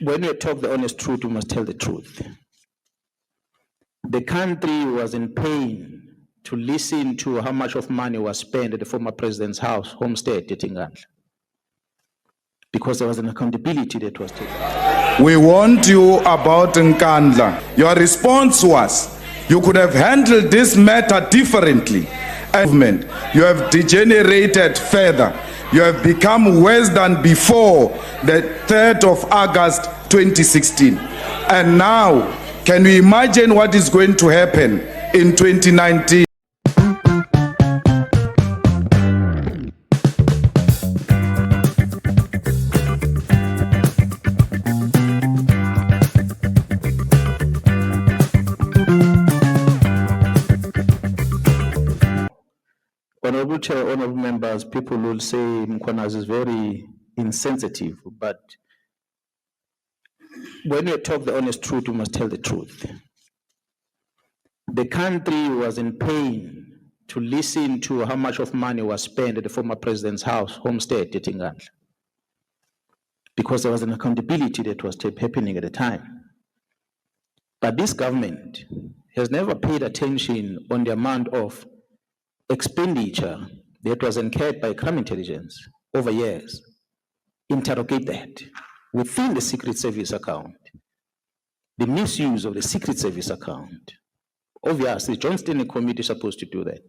When you talk the honest truth, you must tell the truth. The country was in pain to listen to how much of money was spent at the former president's house, homestead at Nkandla, because there was an accountability that was taken. We warned you about Nkandla. Your response was, you could have handled this matter differently. You have degenerated further. You have become worse than before the 3rd of August 2016. And now, can we imagine what is going to happen in 2019? Honorable Chair, honorable members, people will say Mkhwanazi is very insensitive, but when you talk the honest truth, you must tell the truth. The country was in pain to listen to how much of money was spent at the former president's house, homestead at Nkandla, because there was an accountability that was happening at the time. But this government has never paid attention on the amount of expenditure that was incurred by crime intelligence over years. Interrogate that within the Secret Service account, the misuse of the Secret Service account. Obviously, John Standing Committee is supposed to do that.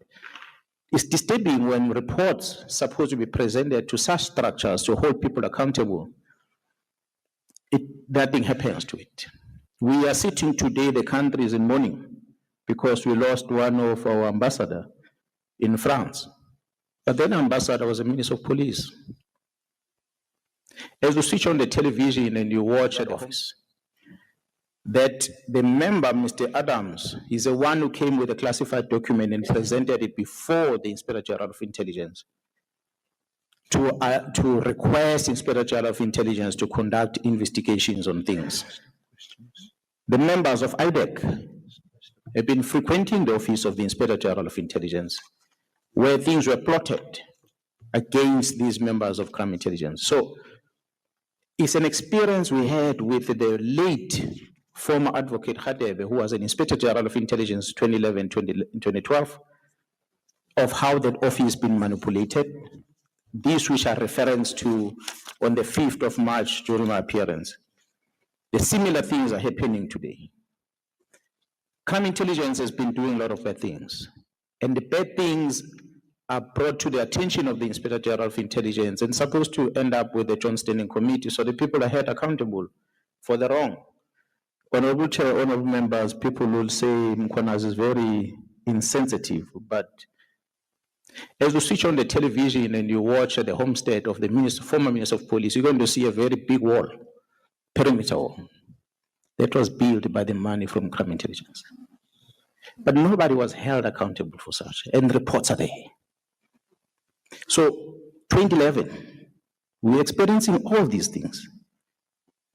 It's disturbing when reports supposed to be presented to such structures to hold people accountable. Nothing happens to it. We are sitting today, the country is in mourning because we lost one of our ambassadors in France. But then ambassador was a minister of police. As you switch on the television and you watch at office, that the member, Mr. Adams, is the one who came with a classified document and presented it before the Inspector General of Intelligence to request Inspector General of Intelligence to conduct investigations on things. The members of IDEC have been frequenting the office of the Inspector General of Intelligence, where things were plotted against these members of crime intelligence. So it's an experience we had with the late former advocate Khadebe, who was an Inspector General of Intelligence 2011-2012, of how that office has been manipulated. These which are referenced to on the 5th of March during my appearance. The similar things are happening today. Crime intelligence has been doing a lot of bad things. And the bad things are brought to the attention of the Inspector General of Intelligence and supposed to end up with the John Standing Committee so the people are held accountable for the wrong. Honorable Chair, honorable members, people will say Mkhwanazi is very insensitive, but as you switch on the television and you watch the homestead of the former Minister of Police, you're going to see a very big wall, perimeter wall, that was built by the money from crime intelligence. But nobody was held accountable for such, and reports are there. So, 2011, we're experiencing all these things.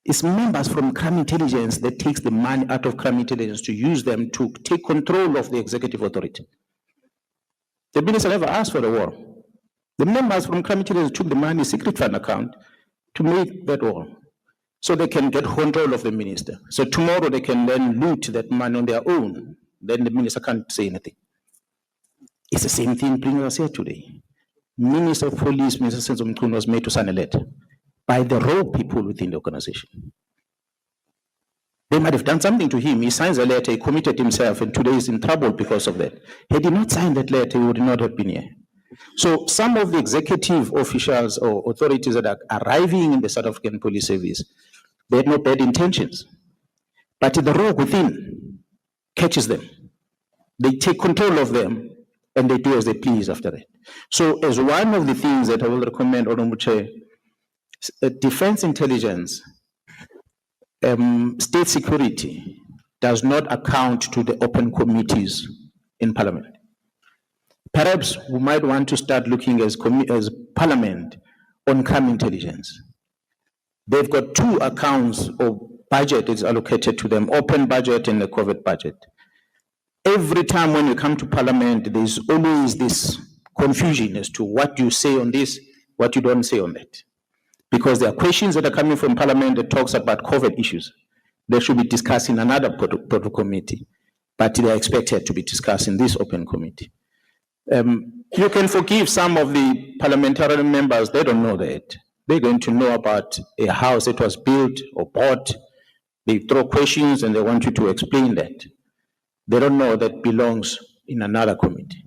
It's members from crime intelligence that takes the money out of crime intelligence to use them to take control of the executive authority. The minister never asked for the war. The members from crime intelligence took the money secret fund account to make that war, so they can get control of the minister. So tomorrow they can then loot that money on their own. Then the minister can't say anything. It's the same thing bringing us here today. Minister of Police, Mr. Zuma, was made to sign a letter by the raw people within the organization. They might have done something to him. He signs a letter, he committed himself, and today he's in trouble because of that. Had he not signed that letter, he would not have been here. So some of the executive officials or authorities that are arriving in the South African Police Service, they had no bad intentions. But the rogue within catches them. They take control of them, and they do as they please after that. So as one of the things that I will recommend, Honorable Chair, defense intelligence, state security does not account to the open committees in Parliament. Perhaps we might want to start looking as Parliament on crime intelligence. They've got two accounts of budget is allocated to them, open budget and the COVID budget. Every time when you come to Parliament, there's always this confusion as to what you say on this, what you don't say on that. because there are questions that are coming from Parliament that talks about COVID issues. They should be discussed in another protocol committee, but they are expected to be discussed in this open committee. You can forgive some of the parliamentary members, they don't know that. They're going to know about a house that was built or bought. They throw questions and they want you to explain that. They don't know that belongs in another committee.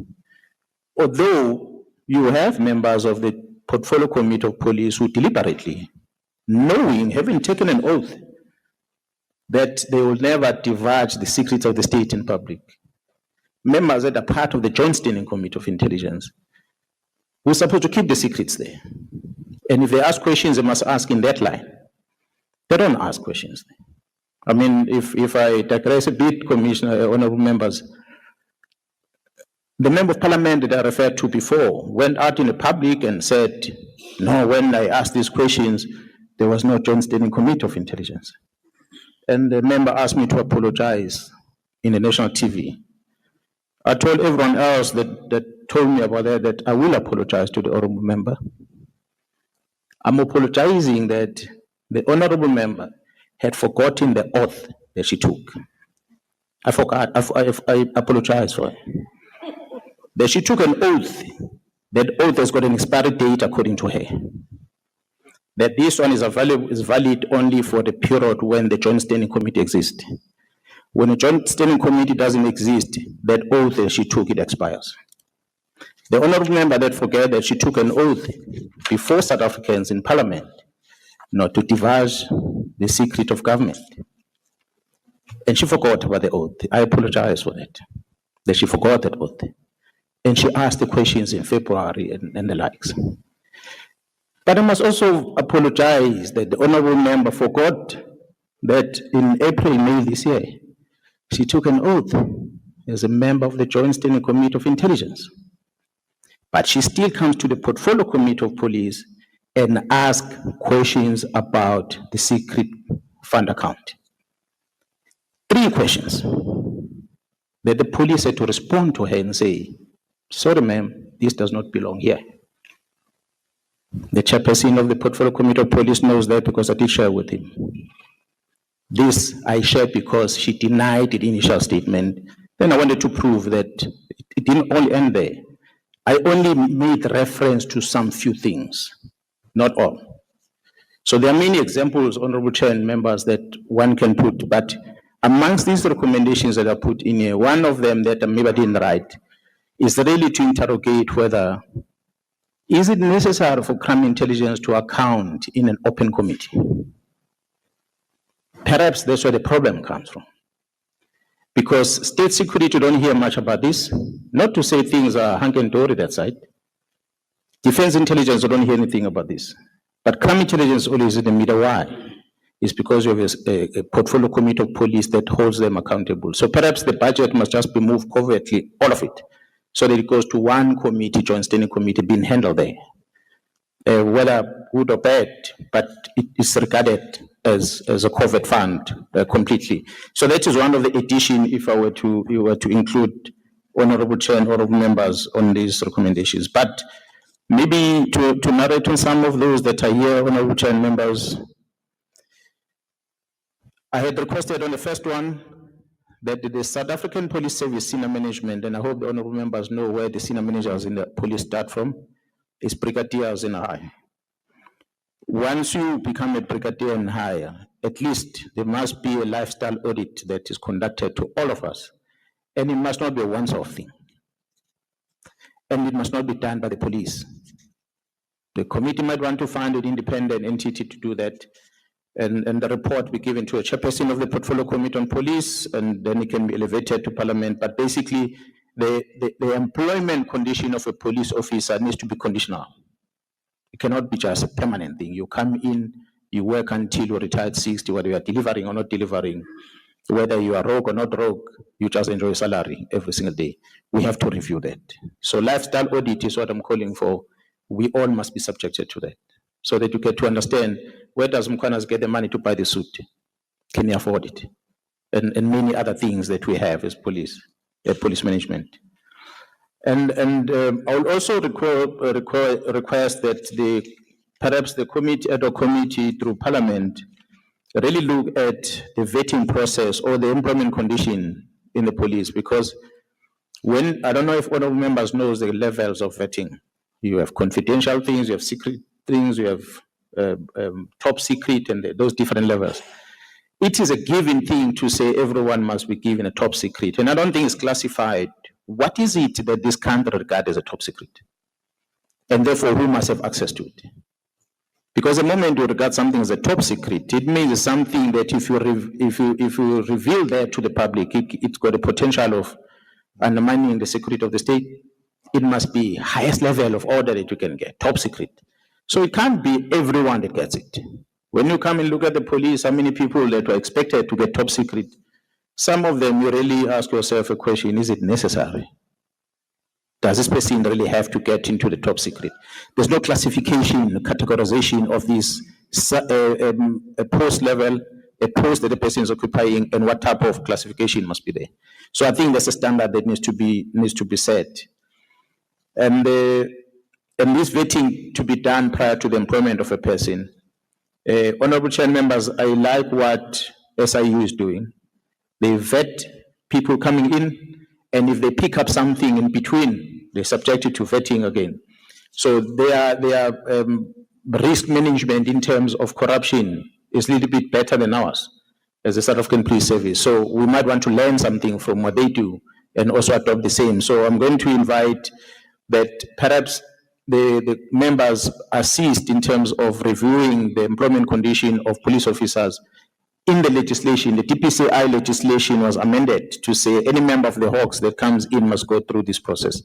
Although you have members of the Portfolio Committee of Police who deliberately, knowing, having taken an oath, that they will never divulge the secrets of the state in public. Members that are part of the Joint Standing Committee of Intelligence, who are supposed to keep the secrets there. And if they ask questions, they must ask in that line. They don't ask questions. I mean, if I digress a bit, Commissioner, honorable members, the member of parliament that I referred to before went out in the public and said, no, when I asked these questions, there was no Joint Standing Committee of Intelligence. And the member asked me to apologize in the national TV. I told everyone else that told me about that I will apologize to the honorable member. I'm apologizing that the honorable member had forgotten the oath that she took. I forgot, I apologize for it. That she took an oath, that oath has got an expiry date according to her. That this one is valid only for the period when the Joint Standing Committee exists. When a Joint Standing Committee doesn't exist, that oath that she took, it expires. The honorable member that forget that she took an oath before South Africans in Parliament not to divulge the secret of government. And she forgot about the oath. I apologize for that she forgot that oath. And she asked the questions in February and the likes. But I must also apologize that the honorable member forgot that in April, May this year, she took an oath as a member of the Joint Standing Committee of Intelligence. But she still comes to the Portfolio Committee of Police and asks questions about the secret fund account. 3 questions that the police had to respond to her and say, sorry, ma'am, this does not belong here. The chairperson of the Portfolio Committee of Police knows that because I did share with him. This I shared because she denied the initial statement. Then I wanted to prove that it didn't only end there. I only made reference to some few things, not all. So there are many examples, Honorable Chair and members, that one can put, but amongst these recommendations that are put in here, one of them that maybe I didn't write is really to interrogate whether is it necessary for crime intelligence to account in an open committee? Perhaps that's where the problem comes from. Because state security don't hear much about this. Not to say things are hunky-dory that side. Defense intelligence don't hear anything about this. But crime intelligence always in the middle. Why? It's because you have a portfolio committee of police that holds them accountable. So perhaps the budget must just be moved covertly, all of it, so that it goes to one committee, Joint Standing Committee, being handled there. Whether good or bad, but it is regarded as a covert fund completely. So that is one of the additions if I were to include Honorable Chair and Honorable members on these recommendations. But maybe to narrate on some of those that are here, Honorable Chair and members, I had requested on the first one that the South African Police Service senior management, and I hope the honorable members know where the senior managers in the police start from, is brigadiers and higher. Once you become a brigadier and higher, at least there must be a lifestyle audit that is conducted to all of us. And it must not be a once-off thing. And it must not be done by the police. The committee might want to find an independent entity to do that. And the report be given to a chairperson of the Portfolio Committee on Police, and then it can be elevated to Parliament. But basically, the employment condition of a police officer needs to be conditional. It cannot be just a permanent thing. You come in, you work until you retire at 60, whether you are delivering or not delivering, whether you are rogue or not rogue, you just enjoy salary every single day. We have to review that. So lifestyle audit is what I'm calling for. We all must be subjected to that, so that you get to understand, where does Mkhwanazi get the money to buy the suit? Can he afford it? And many other things that we have as police management. And I will also request that perhaps the committee, ad hoc committee through Parliament, really look at the vetting process or the employment condition in the police, because when, I don't know if one of the members knows the levels of vetting. You have confidential things, you have secret things, you have top secret, and those different levels. It is a given thing to say everyone must be given a top secret, and I don't think it's classified. What is it that this country regards as a top secret? And therefore, who must have access to it? Because the moment you regard something as a top secret, it means something that if you reveal that to the public, it's got a potential of undermining the security of the state. It must be highest level of order that you can get, top secret. So it can't be everyone that gets it. When you come and look at the police, how many people that were expected to get top secret, some of them you really ask yourself a question, is it necessary? Does this person really have to get into the top secret? There's no classification, categorization of this a post level, a post that the person is occupying, and what type of classification must be there. So I think that's a standard that needs to be set. And this vetting to be done prior to the employment of a person. Honorable Chair members, I like what SIU is doing. They vet people coming in, and if they pick up something in between, they're subjected to vetting again. So their risk management in terms of corruption is a little bit better than ours as a South African Police Service. So we might want to learn something from what they do and also adopt the same. So I'm going to invite that perhaps the members assist in terms of reviewing the employment condition of police officers. In the legislation, the DPCI legislation was amended to say any member of the Hawks that comes in must go through this process.